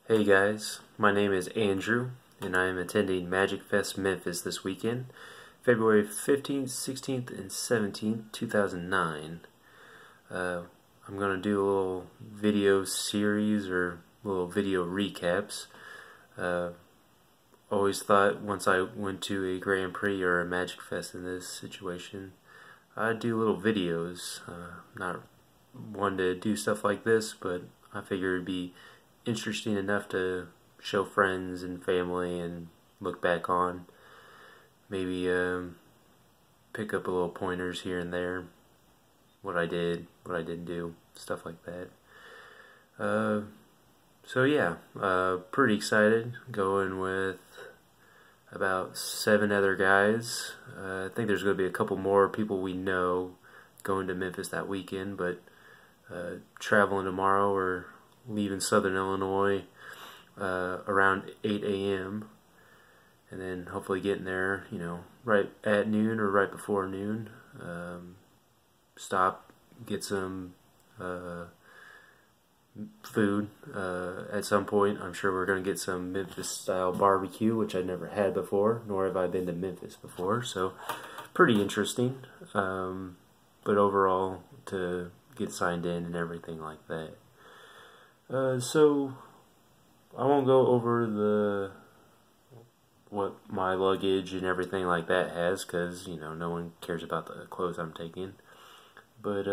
Hey guys, my name is Andrew, and I am attending Magic Fest Memphis this weekend, February 15th, 16th, and 17th, 2009. I'm going to do a little video series or little video recaps. Always thought once I went to a Grand Prix or a Magic Fest in this situation, I'd do little videos. Not one to do stuff like this, but I figured it'd be interesting enough to show friends and family and look back on. Maybe pick up a little pointers here and there. What I did, what I didn't do, stuff like that. So yeah, pretty excited. Going with about 7 other guys. I think there's going to be a couple more people we know going to Memphis that weekend, but traveling tomorrow, we're leaving Southern Illinois around 8 a.m. and then hopefully getting there, right at noon or right before noon. Stop, get some food at some point. I'm sure we're going to get some Memphis style barbecue, which I've never had before, nor have I been to Memphis before, so pretty interesting. But overall, to get signed in and everything like that. So I won't go over what my luggage and everything like that has, because no one cares about the clothes I'm taking. But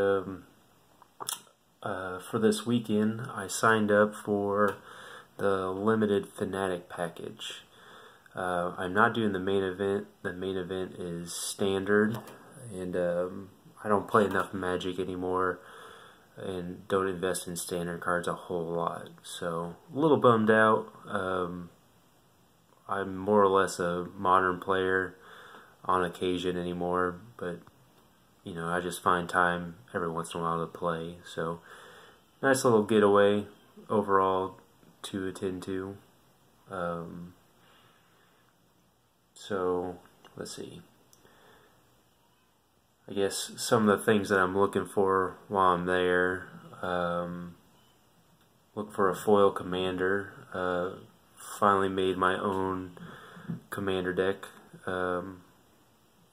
for this weekend, I signed up for the limited Fanatic package. I'm not doing the main event. The main event is standard, and I don't play enough Magic anymore and don't invest in standard cards a whole lot, so a little bummed out. I'm more or less a modern player on occasion anymore, but I just find time every once in a while to play, so nice little getaway overall to attend to. So let's see, I guess some of the things that I'm looking for while I'm there, look for a foil commander. Finally made my own commander deck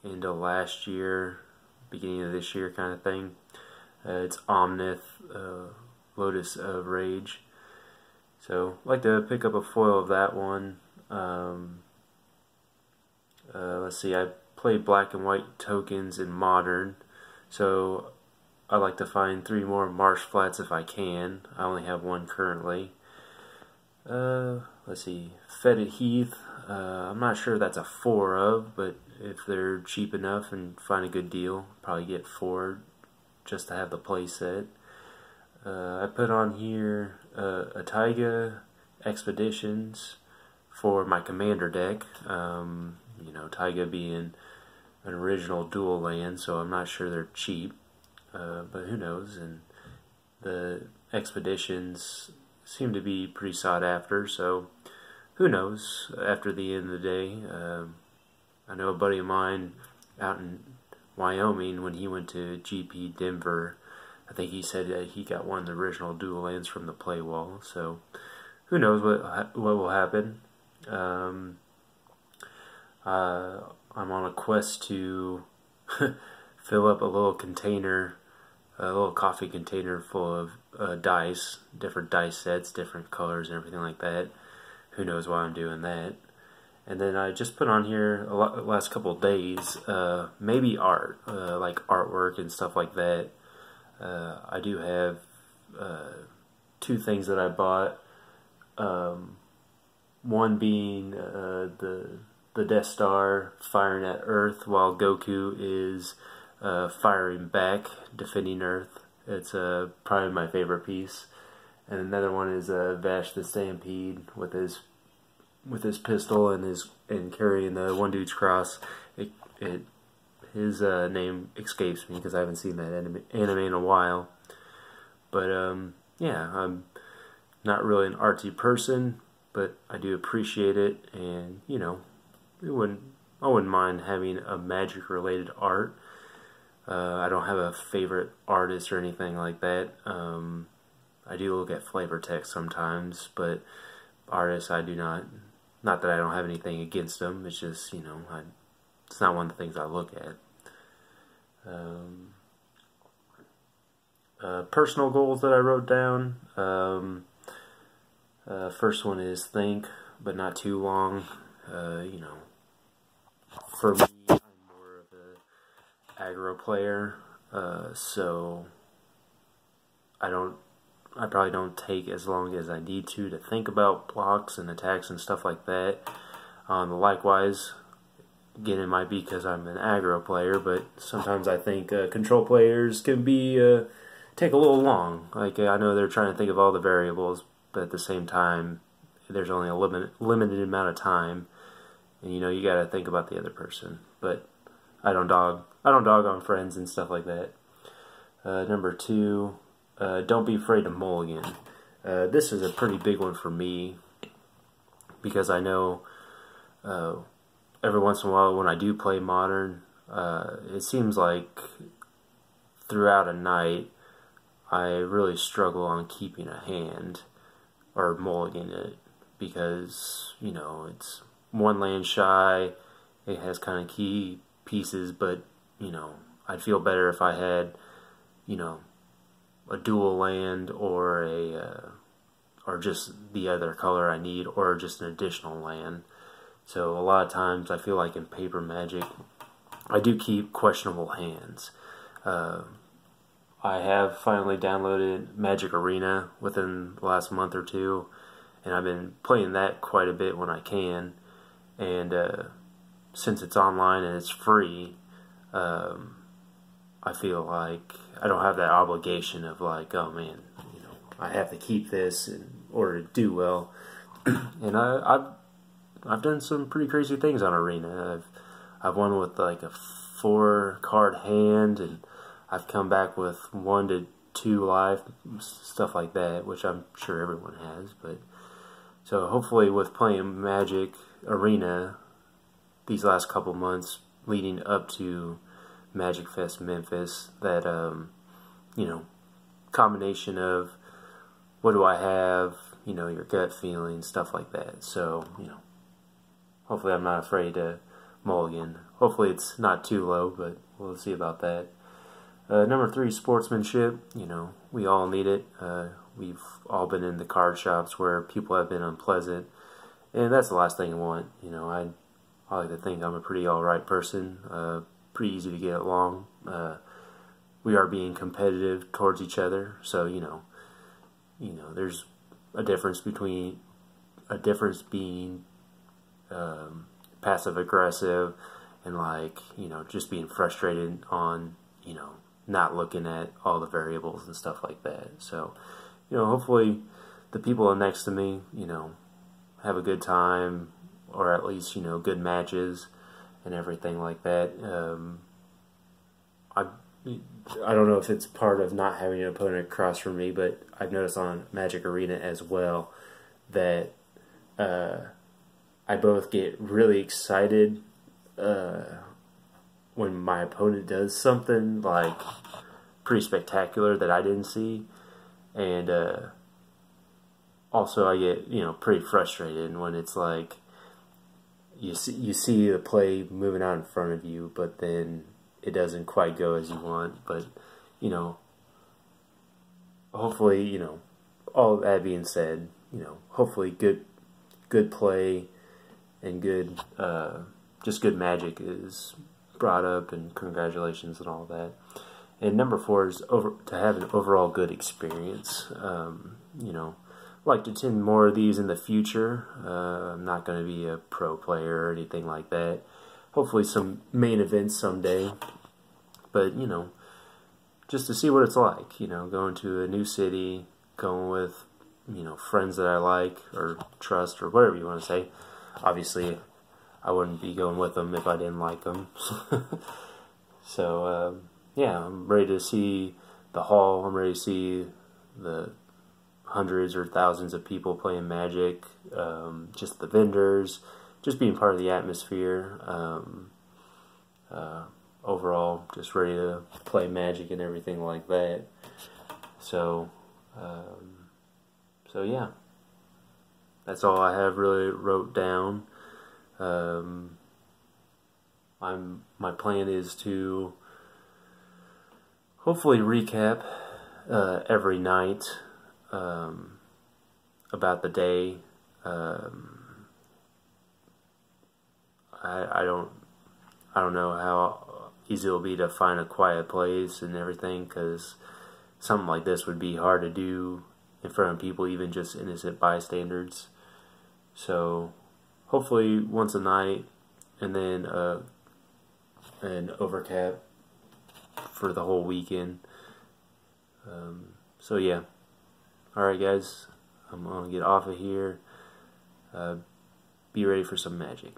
into last year, beginning of this year kind of thing. It's Omnith, Lotus of Rage. So I'd like to pick up a foil of that one. Let's see, I play black and white tokens in Modern, so I like to find 3 more Marsh Flats if I can. I only have 1 currently. Let's see, Fetid Heath. I'm not sure that's a 4 of, but if they're cheap enough and find a good deal, probably get 4 just to have the play set. I put on here a Taiga Expeditions for my commander deck. Taiga being an original dual land, so I'm not sure they're cheap, but who knows. And the Expeditions seem to be pretty sought after, so who knows after the end of the day. I know a buddy of mine out in Wyoming, when he went to GP Denver, I think he said that he got one of the original dual lands from the play wall, so who knows what will happen. I'm on a quest to fill up a little container, a little coffee container full of dice, different dice sets, different colors and everything like that. Who knows why I'm doing that. And then I just put on here the last couple of days, maybe art, like artwork and stuff like that. I do have 2 things that I bought. One being the Death Star firing at Earth while Goku is firing back, defending Earth. It's probably my favorite piece. And another one is Vash the Stampede with his pistol and carrying the one dude's cross. His name escapes me because I haven't seen that anime in a while. But yeah, I'm not really an artsy person, but I do appreciate it, and I wouldn't mind having a Magic related art. I don't have a favorite artist or anything like that. I do look at flavor text sometimes, but artists. I do not that I don't have anything against them. It's just, it's not one of the things I look at. Personal goals that I wrote down. First one is think, but not too long. For me, I'm more of a aggro player, so I probably don't take as long as I need to think about blocks and attacks and stuff like that. Likewise, again, it might be because I'm an aggro player, but sometimes I think control players can take a little long. Like, I know they're trying to think of all the variables, but at the same time, there's only a limited amount of time, and you got to think about the other person. But I don't dog on friends and stuff like that. Number 2, don't be afraid to mulligan. This is a pretty big one for me, because I know every once in a while when I do play Modern, it seems like throughout a night I really struggle on keeping a hand or mulligan it, because it's one land shy, it has kind of key pieces, but I'd feel better if I had a dual land or just the other color I need, or just an additional land. So a lot of times I feel like in paper Magic I do keep questionable hands. I have finally downloaded Magic Arena within the last month or two, and I've been playing that quite a bit when I can. And since it's online and it's free, I feel like I don't have that obligation of like, oh man, I have to keep this in order to do well. And I've done some pretty crazy things on Arena. I've won with like a 4-card hand, and I've come back with 1 to 2 life, stuff like that, which I'm sure everyone has. But so hopefully with playing Magic Arena these last couple months leading up to Magic Fest Memphis, that combination of what do I have, your gut feeling, stuff like that. So hopefully I'm not afraid to mulligan. Hopefully it's not too low, but we'll see about that. Number 3, sportsmanship. We all need it. We've all been in the card shops where people have been unpleasant, and that's the last thing I want. I like to think I'm a pretty alright person, pretty easy to get along. We are being competitive towards each other, so there's a difference being passive aggressive and just being frustrated on not looking at all the variables and stuff like that. So hopefully the people next to me have a good time, or at least good matches and everything like that. I don't know if it's part of not having an opponent across from me, but I've noticed on Magic Arena as well that I both get really excited when my opponent does something like pretty spectacular that I didn't see, and also I get pretty frustrated when it's like you see the play moving out in front of you, but then it doesn't quite go as you want. But hopefully all that being said, hopefully good play and good just good magic is brought up, and congratulations and all that. And number 4 is to have an overall good experience. I'd like to attend more of these in the future. I'm not going to be a pro player or anything like that. Hopefully some main events someday. But, just to see what it's like, going to a new city, going with, friends that I like or trust or whatever you want to say. Obviously, I wouldn't be going with them if I didn't like them. So, yeah, I'm ready to see the hall. I'm ready to see the hundreds or thousands of people playing Magic, just the vendors, just being part of the atmosphere. Overall, just ready to play Magic and everything like that. So, yeah. that's all I have really wrote down. My plan is to hopefully recap every night about the day. I don't know how easy it'll be to find a quiet place and everything, because something like this would be hard to do in front of people, even just innocent bystanders. So hopefully once a night, and then an overcap for the whole weekend. So yeah. Alright guys, I'm gonna get off of here. Be ready for some magic.